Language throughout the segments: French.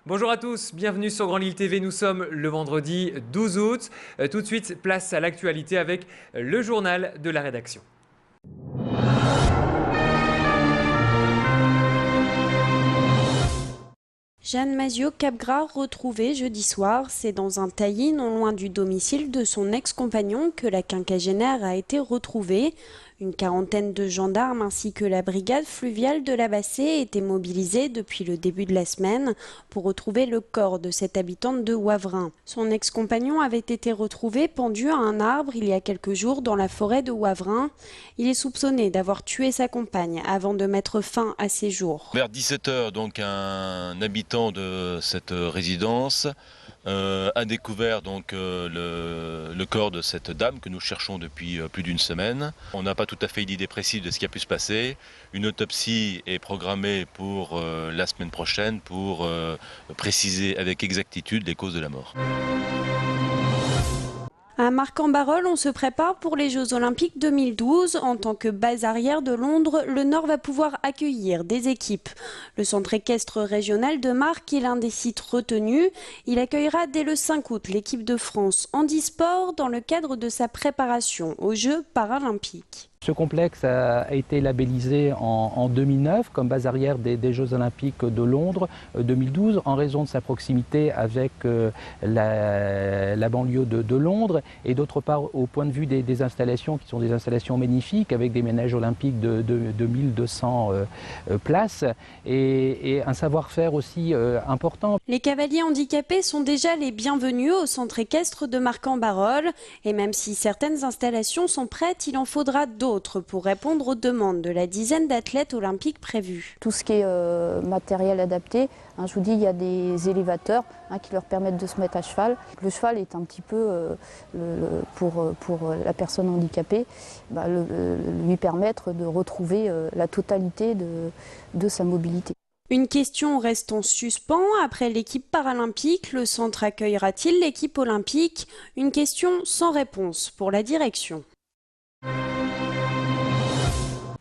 Bonjour à tous, bienvenue sur Grand Lille TV. Nous sommes le vendredi 12 août. Tout de suite, place à l'actualité avec le journal de la rédaction. Jeanne Maziot-Capgras retrouvée jeudi soir, c'est dans un taillis non loin du domicile de son ex-compagnon que la quinquagénaire a été retrouvée. Une quarantaine de gendarmes ainsi que la brigade fluviale de la Bassée étaient mobilisés depuis le début de la semaine pour retrouver le corps de cette habitante de Wavrin. Son ex-compagnon avait été retrouvé pendu à un arbre il y a quelques jours dans la forêt de Wavrin. Il est soupçonné d'avoir tué sa compagne avant de mettre fin à ses jours. Vers 17 h, donc un habitant de cette résidence a découvert donc le corps de cette dame que nous cherchons depuis plus d'une semaine. On n'a pas tout à fait une idée précise de ce qui a pu se passer. Une autopsie est programmée pour la semaine prochaine pour préciser avec exactitude les causes de la mort. À Marcq-en-Barœul, on se prépare pour les Jeux Olympiques 2012. En tant que base arrière de Londres, le Nord va pouvoir accueillir des équipes. Le centre équestre régional de Marcq est l'un des sites retenus. Il accueillera dès le 5 août l'équipe de France handisport dans le cadre de sa préparation aux Jeux paralympiques. Ce complexe a été labellisé en 2009 comme base arrière des Jeux Olympiques de Londres 2012 en raison de sa proximité avec la banlieue de Londres et d'autre part au point de vue des installations qui sont des installations magnifiques avec des manèges olympiques de 1200 places et un savoir-faire aussi important. Les cavaliers handicapés sont déjà les bienvenus au centre équestre de Marcq-en-Barœul et même si certaines installations sont prêtes, il en faudra d'autres pour répondre aux demandes de la dizaine d'athlètes olympiques prévus. Tout ce qui est matériel adapté, je vous dis, il y a des élévateurs qui leur permettent de se mettre à cheval. Le cheval est un petit peu, pour la personne handicapée, lui permettre de retrouver la totalité de sa mobilité. Une question reste en suspens. Après l'équipe paralympique, le centre accueillera-t-il l'équipe olympique? Une question sans réponse pour la direction.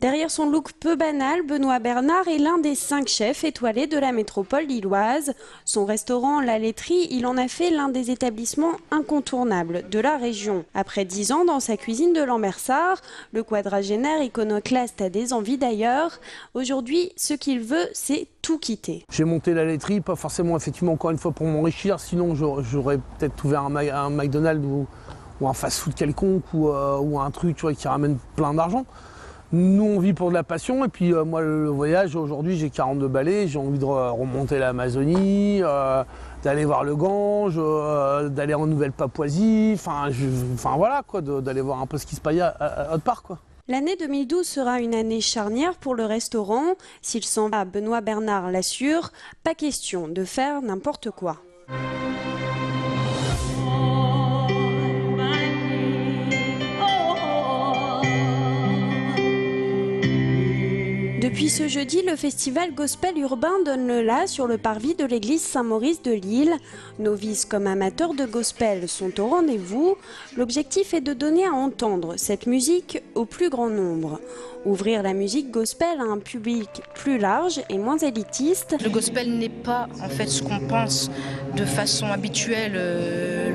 Derrière son look peu banal, Benoît Bernard est l'un des 5 chefs étoilés de la métropole lilloise. Son restaurant La Laiterie, il en a fait l'un des établissements incontournables de la région. Après 10 ans dans sa cuisine de Lambersart, le quadragénaire iconoclaste a des envies d'ailleurs. Aujourd'hui, ce qu'il veut, c'est tout quitter. J'ai monté La Laiterie, pas forcément effectivement encore une fois pour m'enrichir, sinon j'aurais peut-être ouvert un McDonald's ou un fast-food quelconque ou un truc qui ramène plein d'argent. Nous, on vit pour de la passion et puis moi, le voyage, aujourd'hui, j'ai 42 balais, j'ai envie de remonter l'Amazonie, d'aller voir le Gange, d'aller en Nouvelle-Papouasie, voilà, d'aller voir un peu ce qui se passe à autre part, quoi. L'année 2012 sera une année charnière pour le restaurant. S'il s'en va, Benoît Bernard l'assure, pas question de faire n'importe quoi. Depuis ce jeudi, le festival gospel urbain donne le la sur le parvis de l'église Saint-Maurice de Lille. Novices comme amateurs de gospel sont au rendez-vous. L'objectif est de donner à entendre cette musique au plus grand nombre. Ouvrir la musique gospel à un public plus large et moins élitiste. Le gospel n'est pas en fait ce qu'on pense de façon habituelle,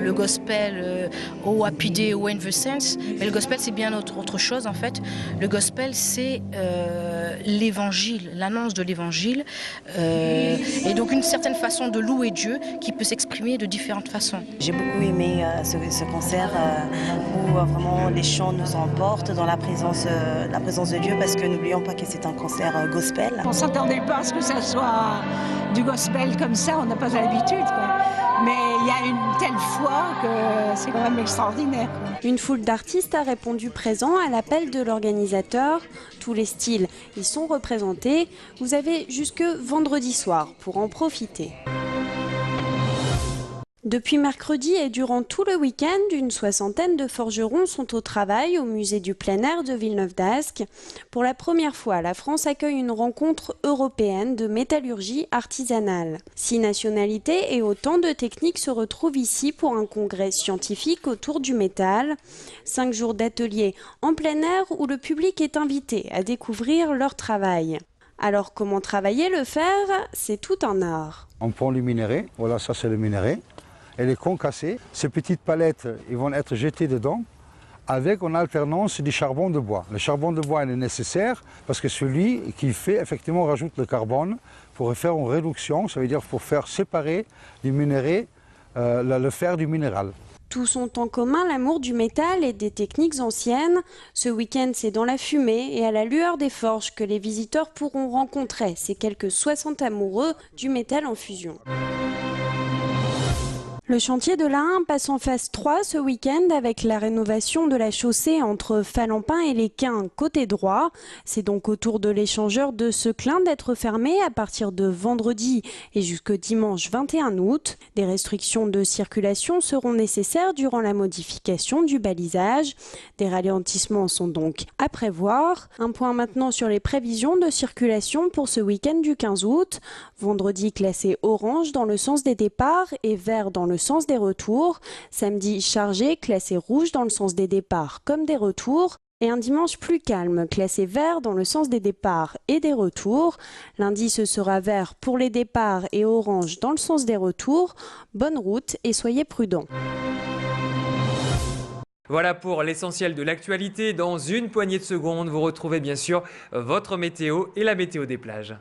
le gospel au Happy Day ou In the Sense, mais le gospel c'est bien autre chose en fait. Le gospel c'est l'évangile, l'annonce de l'évangile et donc une certaine façon de louer Dieu qui peut s'exprimer de différentes façons. J'ai beaucoup aimé ce concert où vraiment les chants nous emportent dans la présence de Dieu parce que n'oublions pas que c'est un concert gospel. On ne s'attendait pas à ce que ça soit du gospel comme ça, on n'a pas l'habitude, quoi. Mais il y a une telle foi que c'est quand même extraordinaire. Une foule d'artistes a répondu présent à l'appel de l'organisateur. Tous les styles y sont représentés. Vous avez jusque vendredi soir pour en profiter. Depuis mercredi et durant tout le week-end, une soixantaine de forgerons sont au travail au musée du plein air de Villeneuve-d'Ascq. Pour la première fois, la France accueille une rencontre européenne de métallurgie artisanale. 6 nationalités et autant de techniques se retrouvent ici pour un congrès scientifique autour du métal. 5 jours d'ateliers en plein air où le public est invité à découvrir leur travail. Alors comment travailler le fer? C'est tout un art. On prend le minerai, voilà, ça c'est le minerai, et les concassés. Ces petites palettes, ils vont être jetées dedans avec en alternance du charbon de bois. Le charbon de bois il est nécessaire parce que celui qui fait, effectivement, rajoute le carbone pour faire une réduction, ça veut dire pour faire séparer du minerai le fer du minéral. Tous ont en commun l'amour du métal et des techniques anciennes. Ce week-end, c'est dans la fumée et à la lueur des forges que les visiteurs pourront rencontrer ces quelques 60 amoureux du métal en fusion. Le chantier de l'Ain passe en phase 3 ce week-end avec la rénovation de la chaussée entre Falampin et les Quins côté droit. C'est donc au tour de l'échangeur de Seclin d'être fermé à partir de vendredi et jusqu'au dimanche 21 août. Des restrictions de circulation seront nécessaires durant la modification du balisage. Des ralentissements sont donc à prévoir. Un point maintenant sur les prévisions de circulation pour ce week-end du 15 août. Vendredi classé orange dans le sens des départs et vert dans le sens des retours. Samedi chargé, classé rouge dans le sens des départs comme des retours. Et un dimanche plus calme, classé vert dans le sens des départs et des retours. Lundi, ce sera vert pour les départs et orange dans le sens des retours. Bonne route et soyez prudents. Voilà pour l'essentiel de l'actualité. Dans une poignée de secondes, vous retrouvez bien sûr votre météo et la météo des plages.